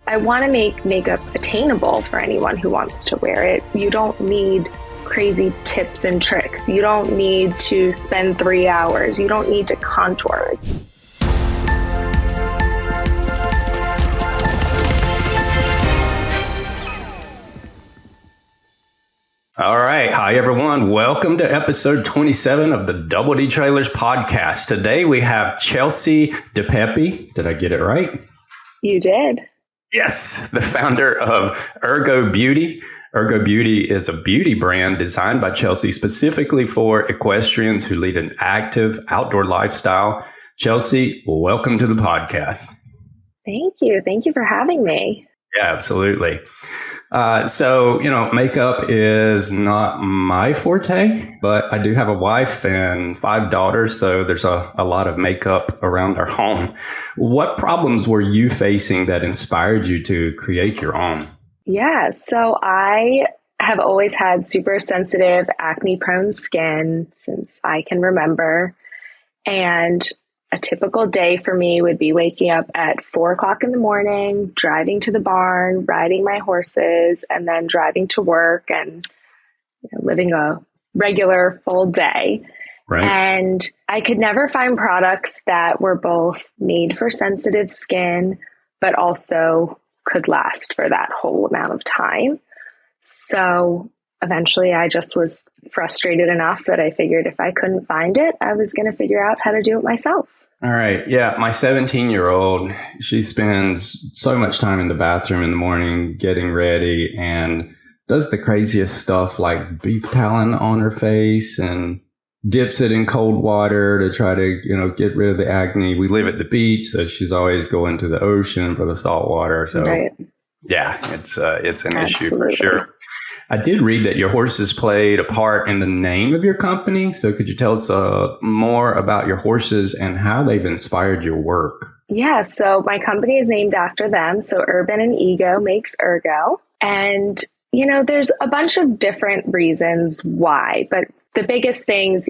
I want to make makeup attainable for anyone who wants to wear it. You don't need crazy tips and tricks. You don't need to spend 3 hours. You don't need to contour. All right. Hi, everyone. Welcome to episode 27 of the Double D Trailers podcast. Today we have Chelsea DePepe. Did I get it right? You did. Yes, the founder of Ergo Beauty. Ergo Beauty is a beauty brand designed by Chelsea specifically for equestrians who lead an active outdoor lifestyle. Chelsea, welcome to the podcast. Thank you. Thank you for having me. Yeah, absolutely. Makeup is not my forte, but I do have a wife and 5 daughters, so there's a lot of makeup around our home. What problems were you facing that inspired you to create your own? Yeah, so I have always had super sensitive, acne-prone skin since I can remember, and a typical day for me would be waking up at 4 o'clock in the morning, driving to the barn, riding my horses, and then driving to work and living a regular full day. Right. And I could never find products that were both made for sensitive skin, but also could last for that whole amount of time. So eventually I just was frustrated enough that I figured if I couldn't find it, I was going to figure out how to do it myself. All right. Yeah. My 17-year-old, she spends so much time in the bathroom in the morning getting ready and does the craziest stuff like beef talon on her face and dips it in cold water to try to, get rid of the acne. We live at the beach, so she's always going to the ocean for the salt water. So right. Yeah, it's an Absolutely. issue for sure. I did read that your horses played a part in the name of your company. So could you tell us more about your horses and how they've inspired your work? Yeah, so my company is named after them. So Urban and Ego makes Ergo. And, there's a bunch of different reasons why, but the biggest things,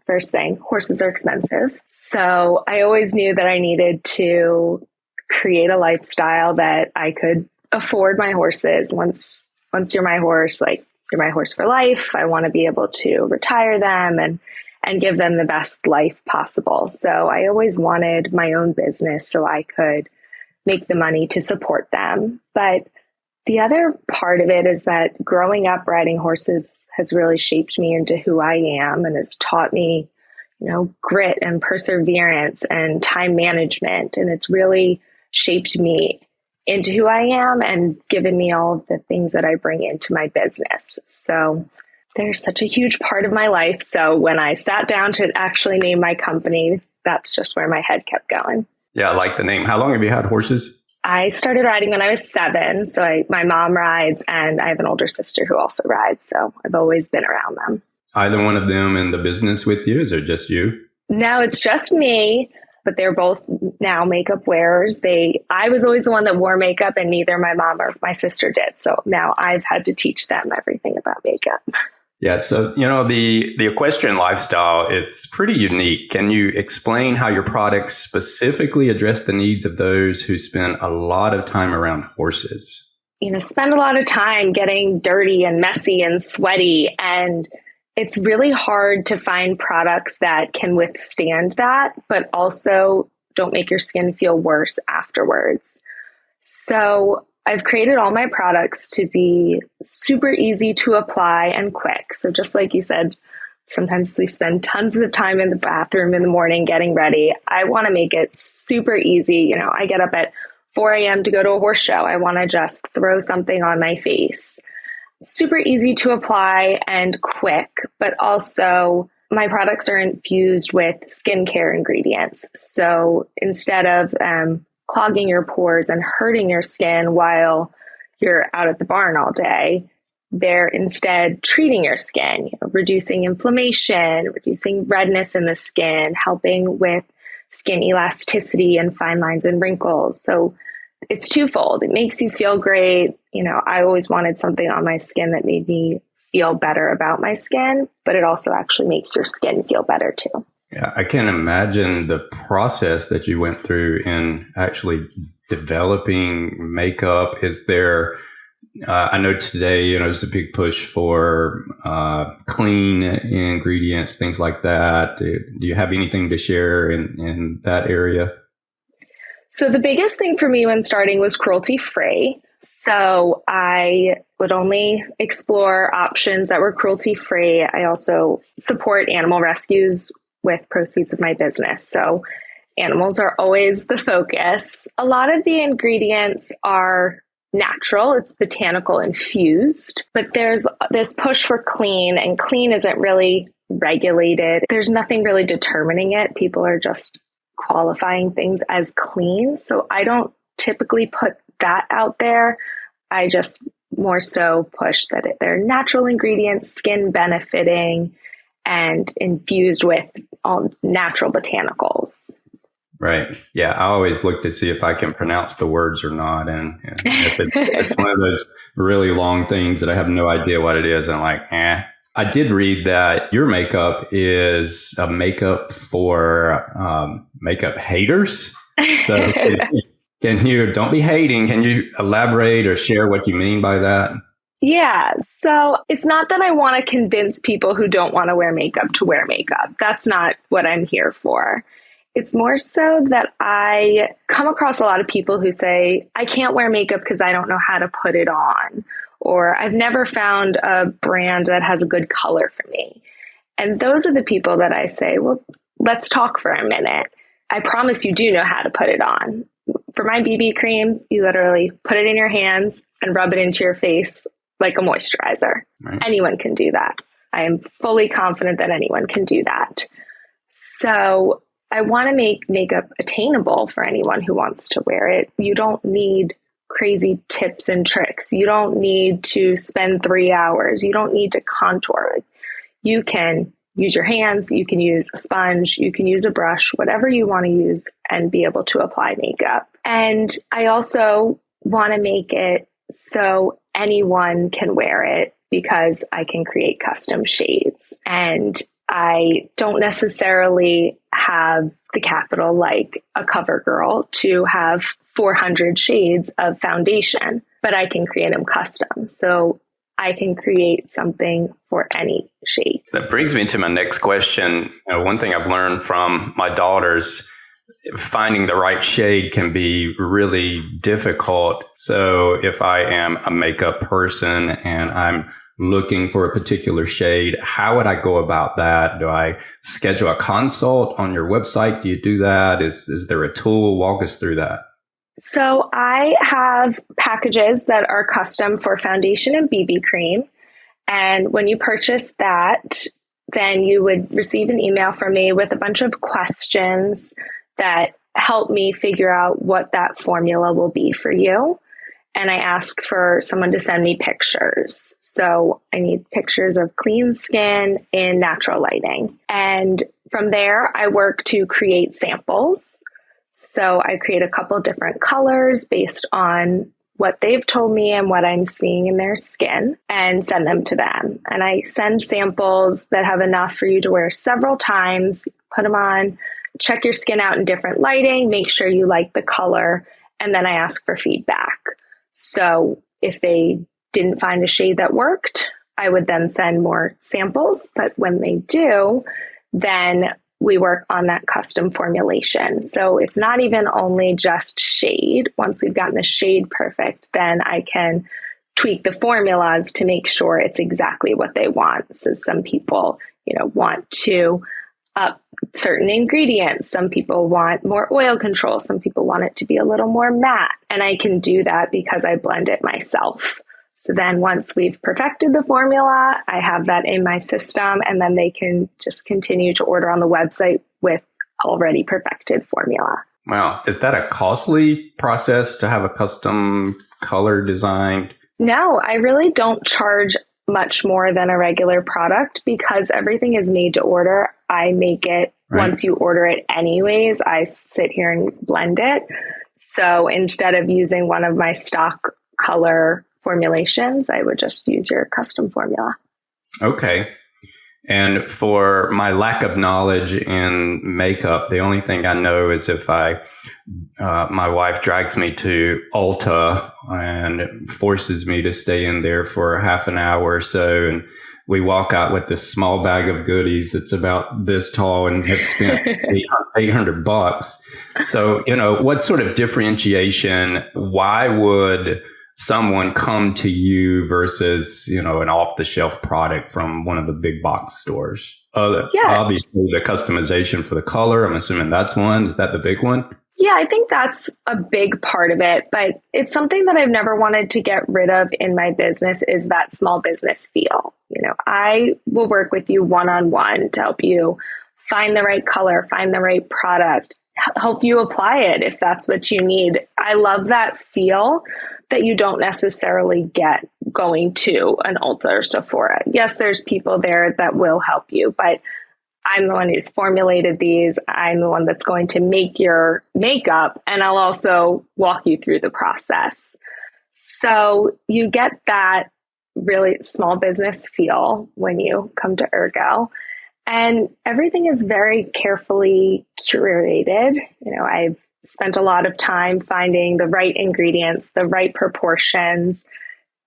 first thing, horses are expensive. So I always knew that I needed to create a lifestyle that I could afford my horses. Once you're my horse, you're my horse for life. I want to be able to retire them and give them the best life possible. So I always wanted my own business so I could make the money to support them. But the other part of it is that growing up riding horses has really shaped me into who I am and has taught me, grit and perseverance and time management. And it's really shaped me into who I am and given me all of the things that I bring into my business. So they're such a huge part of my life. So when I sat down to actually name my company, that's just where my head kept going. Yeah, I like the name. How long have you had horses? I started riding when I was 7. So my mom rides and I have an older sister who also rides. So I've always been around them. Either one of them in the business with you? Is it just you? No, it's just me. But they're both now makeup wearers. I was always the one that wore makeup and neither my mom or my sister did. So now I've had to teach them everything about makeup. Yeah. So, the equestrian lifestyle, it's pretty unique. Can you explain how your products specifically address the needs of those who spend a lot of time around horses? Spend a lot of time getting dirty and messy and sweaty. And it's really hard to find products that can withstand that, but also don't make your skin feel worse afterwards. So I've created all my products to be super easy to apply and quick. So just like you said, sometimes we spend tons of time in the bathroom in the morning getting ready. I want to make it super easy. I get up at 4 a.m. to go to a horse show. I want to just throw something on my face. Super easy to apply and quick, but also my products are infused with skincare ingredients. So instead of clogging your pores and hurting your skin while you're out at the barn all day, they're instead treating your skin, reducing inflammation, reducing redness in the skin, helping with skin elasticity and fine lines and wrinkles. So it's twofold. It makes you feel great. I always wanted something on my skin that made me feel better about my skin, but it also actually makes your skin feel better too. Yeah, I can imagine the process that you went through in actually developing makeup? Is there, I know today, there's a big push for clean ingredients, things like that. Do you have anything to share in that area? So the biggest thing for me when starting was cruelty-free. So I would only explore options that were cruelty-free. I also support animal rescues with proceeds of my business. So animals are always the focus. A lot of the ingredients are natural. It's botanical infused, but there's this push for clean, and clean isn't really regulated. There's nothing really determining it. People are just qualifying things as clean. So I don't typically put that out there. I just more so push that they're natural ingredients, skin benefiting, and infused with all natural botanicals. Right. Yeah. I always look to see if I can pronounce the words or not. And if it's one of those really long things that I have no idea what it is, and I'm like, I did read that your makeup is a makeup for makeup haters. So don't be hating. Can you elaborate or share what you mean by that? Yeah. So it's not that I want to convince people who don't want to wear makeup to wear makeup. That's not what I'm here for. It's more so that I come across a lot of people who say, I can't wear makeup because I don't know how to put it on, or I've never found a brand that has a good color for me. And those are the people that I say, well, let's talk for a minute. I promise you do know how to put it on. For my BB cream, you literally put it in your hands and rub it into your face like a moisturizer. Right. Anyone can do that. I am fully confident that anyone can do that. So I want to make makeup attainable for anyone who wants to wear it. You don't need crazy tips and tricks. You don't need to spend 3 hours. You don't need to contour. You can use your hands. You can use a sponge. You can use a brush, whatever you want to use, and be able to apply makeup. And I also want to make it so anyone can wear it because I can create custom shades. And I don't necessarily have the capital like a CoverGirl to have 400 shades of foundation, but I can create them custom. So I can create something for any shade. That brings me to my next question. One thing I've learned from my daughters, finding the right shade can be really difficult. So if I am a makeup person and I'm looking for a particular shade, how would I go about that? Do I schedule a consult on your website? Do you do that? Is there a tool? Walk us through that. So I have packages that are custom for foundation and BB cream. And when you purchase that, then you would receive an email from me with a bunch of questions that help me figure out what that formula will be for you. And I ask for someone to send me pictures. So I need pictures of clean skin in natural lighting. And from there, I work to create samples. So I create a couple different colors based on what they've told me and what I'm seeing in their skin, and send them to them. And I send samples that have enough for you to wear several times, put them on, check your skin out in different lighting, make sure you like the color, and then I ask for feedback. So if they didn't find a shade that worked, I would then send more samples. But when they do, then we work on that custom formulation. So it's not even only just shade. Once we've gotten the shade perfect, then I can tweak the formulas to make sure it's exactly what they want. So some people, want to up certain ingredients. Some people want more oil control. Some people want it to be a little more matte. And I can do that because I blend it myself. So then once we've perfected the formula, I have that in my system, and then they can just continue to order on the website with already perfected formula. Wow. Is that a costly process to have a custom color designed? No, I really don't charge much more than a regular product because everything is made to order. I make it once you order it anyways. I sit here and blend it. So instead of using one of my stock color formulations, I would just use your custom formula. Okay. And for my lack of knowledge in makeup, the only thing I know is if my wife drags me to Ulta and forces me to stay in there for half an hour or so, and we walk out with this small bag of goodies that's about this tall and have spent $800. So, what sort of differentiation? Why would someone come to you versus, an off-the-shelf product from one of the big box stores? Obviously, the customization for the color, I'm assuming that's one. Is that the big one? Yeah, I think that's a big part of it, but it's something that I've never wanted to get rid of in my business is that small business feel. I will work with you one-on-one to help you find the right color, find the right product, help you apply it if that's what you need. I love that feel that you don't necessarily get going to an Ulta or Sephora. Yes, there's people there that will help you, but I'm the one who's formulated these. I'm the one that's going to make your makeup, and I'll also walk you through the process. So you get that really small business feel when you come to Ergo. And everything is very carefully curated. I've spent a lot of time finding the right ingredients, the right proportions,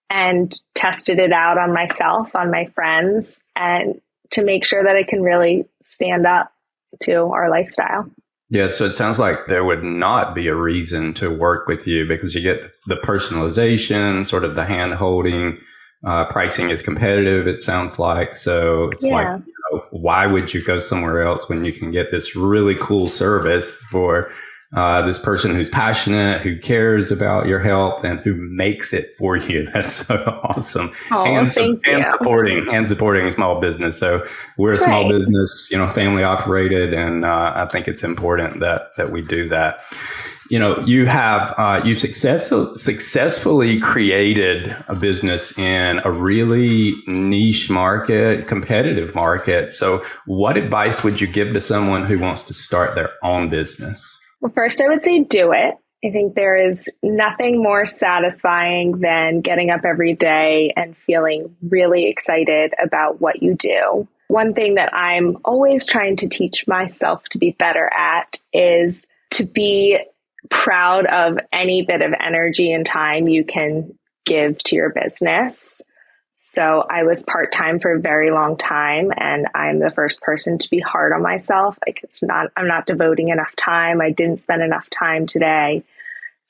and tested it out on myself, on my friends, and to make sure that it can really stand up to our lifestyle. Yeah, so it sounds like there would not be a reason to work with you because you get the personalization, sort of the hand holding, pricing is competitive, it sounds like. So it's like, why would you go somewhere else when you can get this really cool service for this person who's passionate, who cares about your health, and who makes it for you? That's so awesome. And supporting small business. So we're a small business, family operated, and I think it's important that we do that. You've successfully created a business in a really niche market, competitive market. So what advice would you give to someone who wants to start their own business? Well, first, I would say do it. I think there is nothing more satisfying than getting up every day and feeling really excited about what you do. One thing that I'm always trying to teach myself to be better at is to be proud of any bit of energy and time you can give to your business. So I was part-time for a very long time, and I'm the first person to be hard on myself. I'm not devoting enough time. I didn't spend enough time today.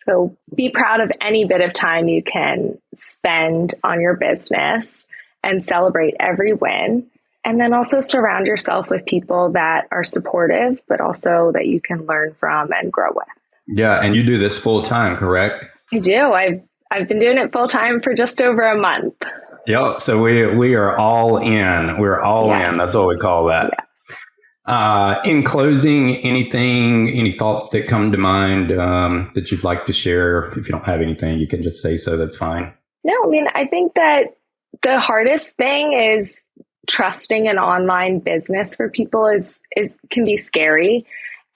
So be proud of any bit of time you can spend on your business and celebrate every win. And then also surround yourself with people that are supportive, but also that you can learn from and grow with. Yeah. And you do this full time, correct? I do. I've been doing it full time for just over a month. Yeah. So we are all in. We're all in. That's what we call that. Yeah. In closing, any thoughts that come to mind that you'd like to share? If you don't have anything, you can just say so. That's fine. No, I think that the hardest thing is trusting an online business for people can be scary.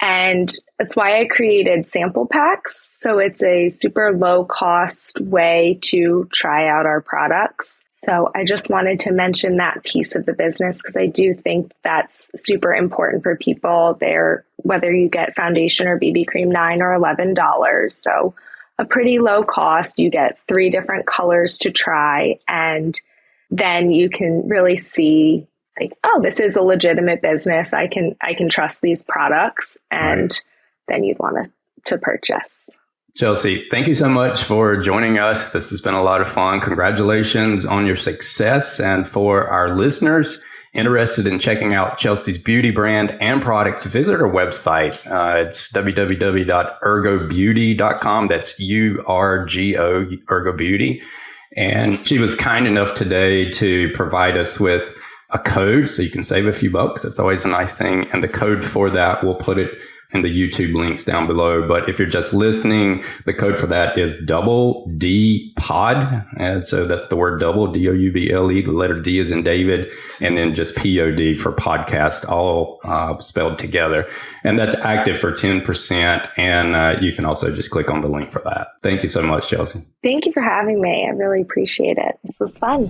And that's why I created sample packs. So it's a super low cost way to try out our products. So I just wanted to mention that piece of the business because I do think that's super important for people there, whether you get foundation or BB cream, $9 or $11. So a pretty low cost, you get 3 different colors to try. And then you can really see this is a legitimate business. I can trust these products, and then you'd want to purchase. Chelsea, thank you so much for joining us. This has been a lot of fun. Congratulations on your success. And for our listeners interested in checking out Chelsea's beauty brand and products, visit her website. It's www.ergobeauty.com. That's URGO, Ergo Beauty. And she was kind enough today to provide us with a code so you can save a few bucks. That's always a nice thing. And the code for that, we'll put it in the YouTube links down below. But if you're just listening, the code for that is double D pod. And so that's the word double, DOUBLE. The letter D is in David, and then just POD for podcast, all spelled together. And that's active for 10%. And you can also just click on the link for that. Thank you so much, Chelsea. Thank you for having me. I really appreciate it. This was fun.